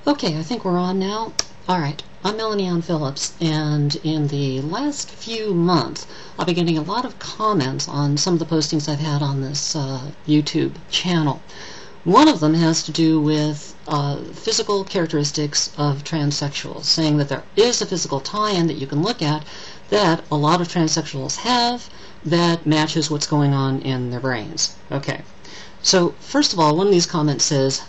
Okay, I think we're on now. All right, I'm Melanie Ann Phillips, and in the last few months, I've been getting a lot of comments on some of the postings I've had on this YouTube channel. One of them has to do with physical characteristics of transsexuals, saying that there is a physical tie-in that you can look at that a lot of transsexuals have that matches what's going on in their brains. Okay, so first of all, one of these comments says,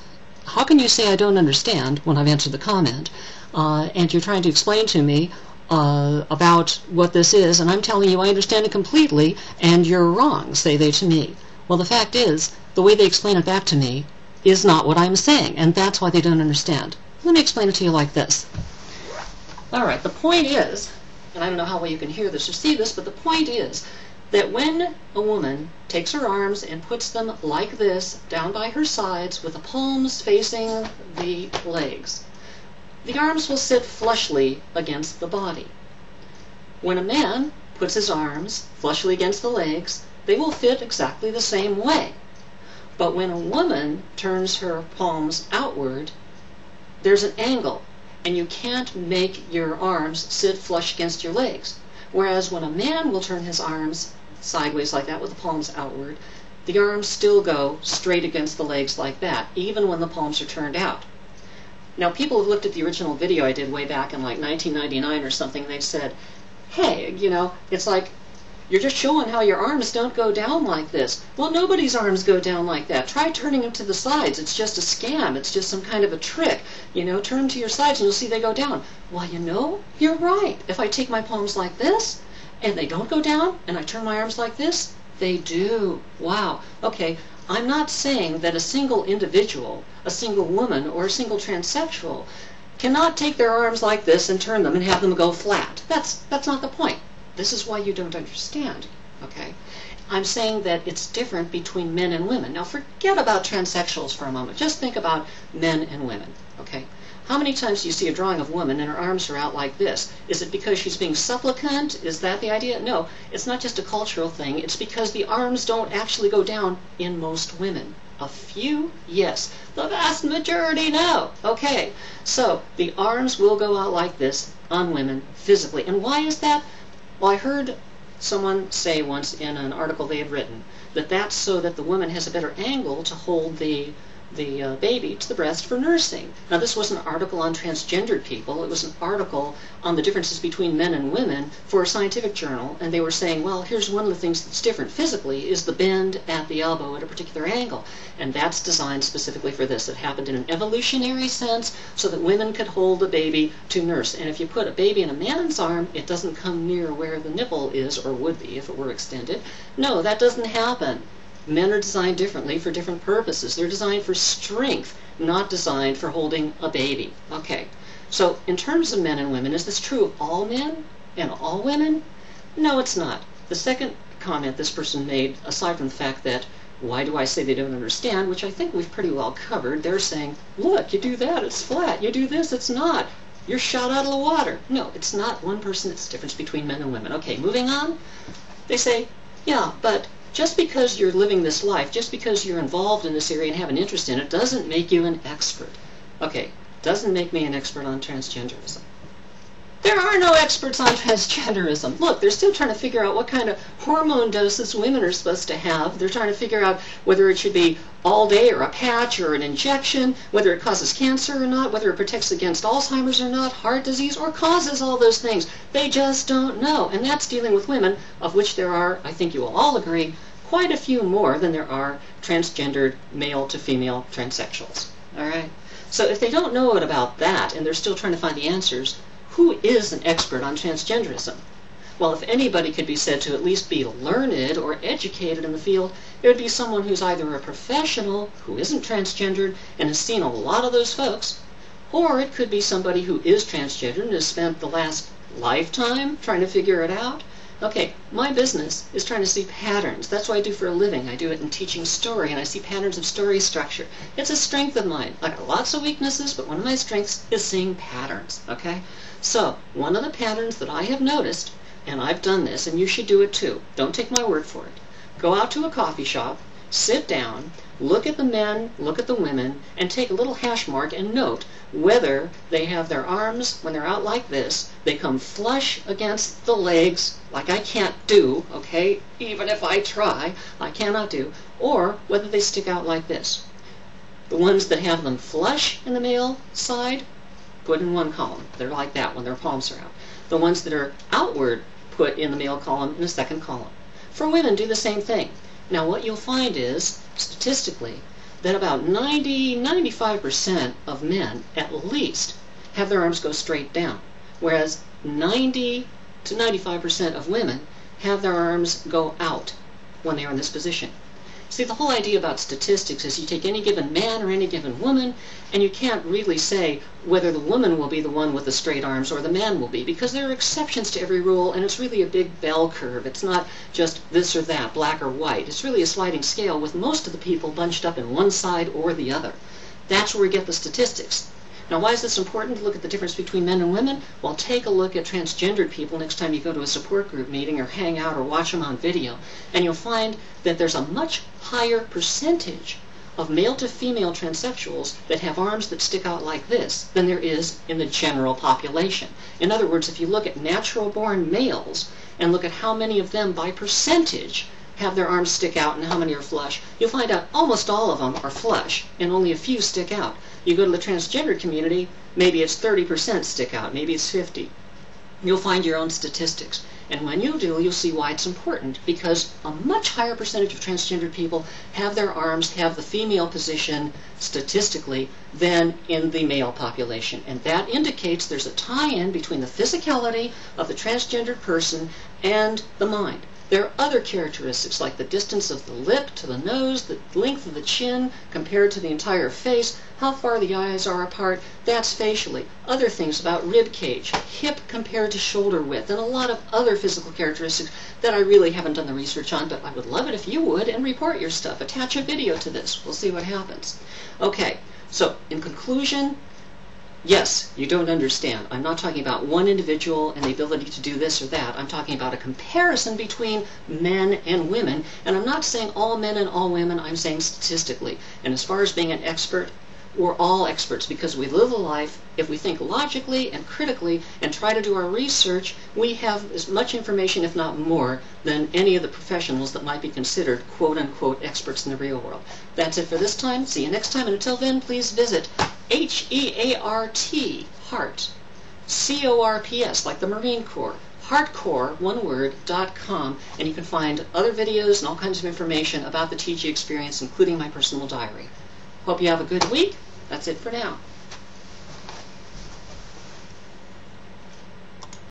how can you say I don't understand when I've answered the comment, and you're trying to explain to me about what this is, and I'm telling you I understand it completely, and you're wrong, say they to me. Well, the fact is, the way they explain it back to me is not what I'm saying, and that's why they don't understand. Let me explain it to you like this. Alright, the point is, and I don't know how well you can hear this or see this, but the point is that when a woman takes her arms and puts them like this down by her sides with the palms facing the legs, the arms will sit flushly against the body. When a man puts his arms flushly against the legs, they will fit exactly the same way. But when a woman turns her palms outward, there's an angle, and you can't make your arms sit flush against your legs. Whereas when a man will turn his arms sideways like that with the palms outward, the arms still go straight against the legs like that, even when the palms are turned out. Now, people have looked at the original video I did way back in like 1999 or something, and they've said, hey, you know, it's like, you're just showing how your arms don't go down like this. Well, nobody's arms go down like that. Try turning them to the sides. It's just a scam. It's just some kind of a trick. You know, turn them to your sides and you'll see they go down. Well, you know, you're right. If I take my palms like this and they don't go down and I turn my arms like this, they do. Wow. Okay, I'm not saying that a single individual, a single woman, or a single transsexual cannot take their arms like this and turn them and have them go flat. That's not the point. This is why you don't understand, okay? I'm saying that it's different between men and women. Now forget about transsexuals for a moment. Just think about men and women, okay? How many times do you see a drawing of a woman and her arms are out like this? Is it because she's being supplicant? Is that the idea? No, it's not just a cultural thing. It's because the arms don't actually go down in most women. A few, yes. The vast majority, no. Okay, so the arms will go out like this on women physically. And why is that? Well, I heard someone say once in an article they had written that that's so that the woman has a better angle to hold the baby to the breast for nursing. Now, this was an article on transgendered people. It was an article on the differences between men and women for a scientific journal, and they were saying, well, here's one of the things that's different physically is the bend at the elbow at a particular angle, and that's designed specifically for this. It happened in an evolutionary sense so that women could hold the baby to nurse, and if you put a baby in a man's arm, it doesn't come near where the nipple is, or would be if it were extended. No, that doesn't happen. Men are designed differently for different purposes. They're designed for strength, not designed for holding a baby. Okay, so in terms of men and women, is this true of all men and all women? No, it's not. The second comment this person made, aside from the fact that, why do I say they don't understand, which I think we've pretty well covered, they're saying, look, you do that, it's flat. You do this, it's not. You're shot out of the water. No, it's not one person. It's the difference between men and women. Okay, moving on. They say, yeah, but just because you're living this life, just because you're involved in this area and have an interest in it, doesn't make you an expert. Okay, doesn't make me an expert on transgenderism. There are no experts on transgenderism. Look, they're still trying to figure out what kind of hormone doses women are supposed to have. They're trying to figure out whether it should be all day or a patch or an injection, whether it causes cancer or not, whether it protects against Alzheimer's or not, heart disease, or causes all those things. They just don't know. And that's dealing with women, of which there are, I think you will all agree, quite a few more than there are transgendered male to female transsexuals. All right? So if they don't know about that and they're still trying to find the answers, who is an expert on transgenderism? Well, if anybody could be said to at least be learned or educated in the field, it would be someone who's either a professional who isn't transgendered and has seen a lot of those folks, or it could be somebody who is transgendered and has spent the last lifetime trying to figure it out. Okay, my business is trying to see patterns. That's what I do for a living. I do it in teaching story, and I see patterns of story structure. It's a strength of mine. I got lots of weaknesses, but one of my strengths is seeing patterns, okay? So, one of the patterns that I have noticed, and I've done this, and you should do it too. Don't take my word for it. Go out to a coffee shop, sit down, look at the men, look at the women, and take a little hash mark and note whether they have their arms, when they're out like this, they come flush against the legs, like I can't do, okay? Even if I try, I cannot do, or whether they stick out like this. The ones that have them flush in the male side, put in one column. They're like that when their palms are out. The ones that are outward, put in the male column in the second column. For women, do the same thing. Now what you'll find is, statistically, that about 90–95% of men, at least, have their arms go straight down, whereas 90–95% of women have their arms go out when they are in this position. See, the whole idea about statistics is you take any given man or any given woman, and you can't really say whether the woman will be the one with the straight arms or the man will be, because there are exceptions to every rule, and it's really a big bell curve. It's not just this or that, black or white. It's really a sliding scale with most of the people bunched up in one side or the other. That's where we get the statistics. Now, why is this important to look at the difference between men and women? Well, take a look at transgendered people next time you go to a support group meeting or hang out or watch them on video, and you'll find that there's a much higher percentage of male to female transsexuals that have arms that stick out like this than there is in the general population. In other words, if you look at natural-born males and look at how many of them by percentage have their arms stick out and how many are flush, you'll find out almost all of them are flush and only a few stick out. You go to the transgender community, maybe it's 30% stick out, maybe it's 50. You'll find your own statistics. And when you do, you'll see why it's important, because a much higher percentage of transgender people have their arms, have the female position statistically than in the male population. And that indicates there's a tie-in between the physicality of the transgendered person and the mind. There are other characteristics like the distance of the lip to the nose, the length of the chin compared to the entire face, how far the eyes are apart, that's facially. Other things about rib cage, hip compared to shoulder width, and a lot of other physical characteristics that I really haven't done the research on, but I would love it if you would, and report your stuff. Attach a video to this. We'll see what happens. Okay, so in conclusion, yes, you don't understand. I'm not talking about one individual and the ability to do this or that. I'm talking about a comparison between men and women. And I'm not saying all men and all women. I'm saying statistically. And as far as being an expert, we're all experts because we live a life. If we think logically and critically and try to do our research, we have as much information, if not more, than any of the professionals that might be considered quote-unquote experts in the real world. That's it for this time. See you next time. And until then, please visit HEART, heart, CORPS, like the Marine Corps, heartcore, one word, .com, and you can find other videos and all kinds of information about the TG experience, including my personal diary. Hope you have a good week. That's it for now.